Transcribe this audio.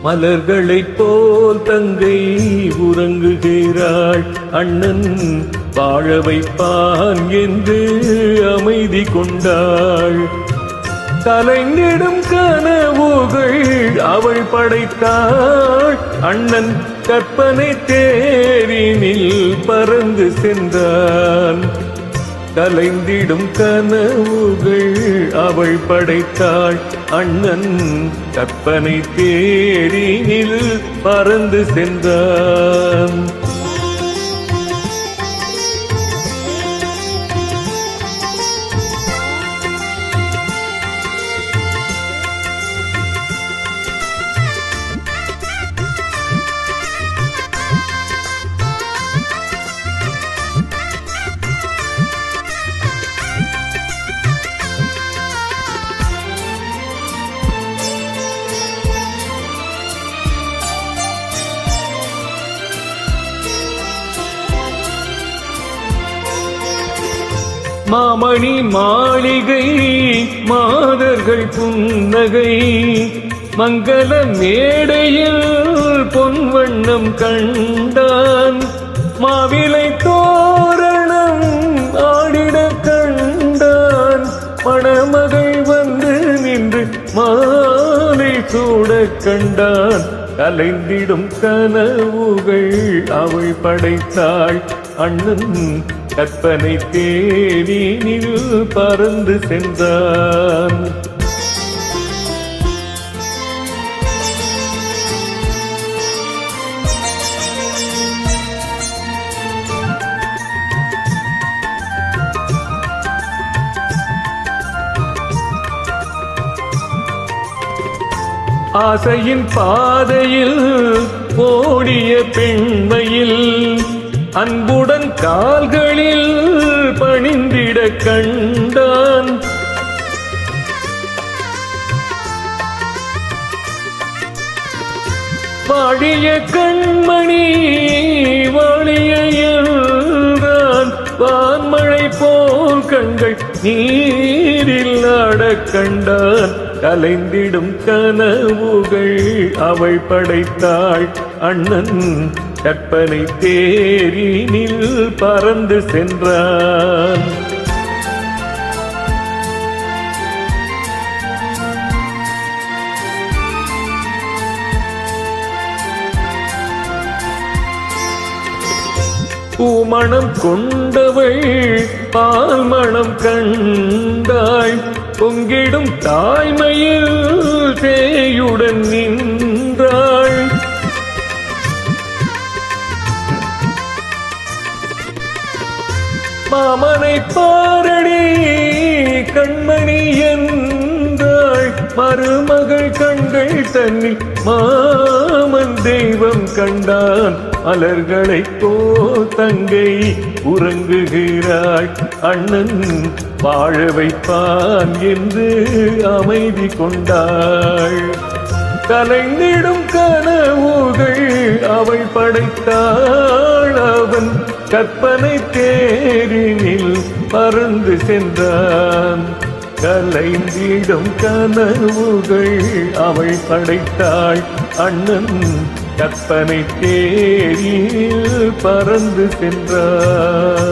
மலர்களைப் போல் தங்கை உறங்குகிறாள். அண்ணன் வாழ வைப்பான் என்று அமைதி கொண்டாள். கலைஞிடும் கனவுகள் அவள் படைத்தாள். அண்ணன் கற்பனை தேரினில் பறந்து சென்றான். கலைந்திடும் கனவுகள் அவள் படைத்தாள். அண்ணன் கற்பனை தேரினில் பறந்து சென்றான். மாமணி மாளிகை மாதர்கள் புன்னகை மங்கள மேடையில் பொன்வண்ணம் கண்டான். மாவிலை தோரணம் ஆடிட கண்டான். மணமகள் வந்து நின்று மாலை சூட கண்டான். கலைந்திடும் கனவுகள் அவள் படைத்தாள். அண்ணன் கற்பனை தேரினில் பறந்து சென்றான். ஆசையின் பாதையில் ஓடிய பெண்மையில் அன்புடன் கால்களில் பணிந்திட கண்டான். வாழிய கண்மணி வாழிய என்றான். வான்மழை போல் கண்கள் நீரில் ஆடக் கண்டான். கலைந்திடும் கனவுகள் அவள் படைத்தாள். அண்ணன் கற்பனை தேரினில் பறந்து சென்றான். பூமணம் கொண்டவள் பால் மணம் கண்டாள். பொங்கிடும் தாய்மையில் சேயுடன் நின்றாள். மாமனை பாரடி கண்மணி என்றாள். மருமகள் கண்கள் தன்னில் மாமன் தெய்வம் கண்டான். மலர்களைப் போல் தங்கை உறங்குகிறாள். அண்ணன் வாழ வைப்பான் என்று அமைதி கொண்டாள். கலைந்திடும் கனவுகள் அவள் படைத்தாள். அவன் கற்பனை தேரினில் பறந்து சென்றான். கலைந்திடும் கனவுகள் அவள் படைத்தாள். அண்ணன் கற்பனை தேரில் பறந்து சென்றான்.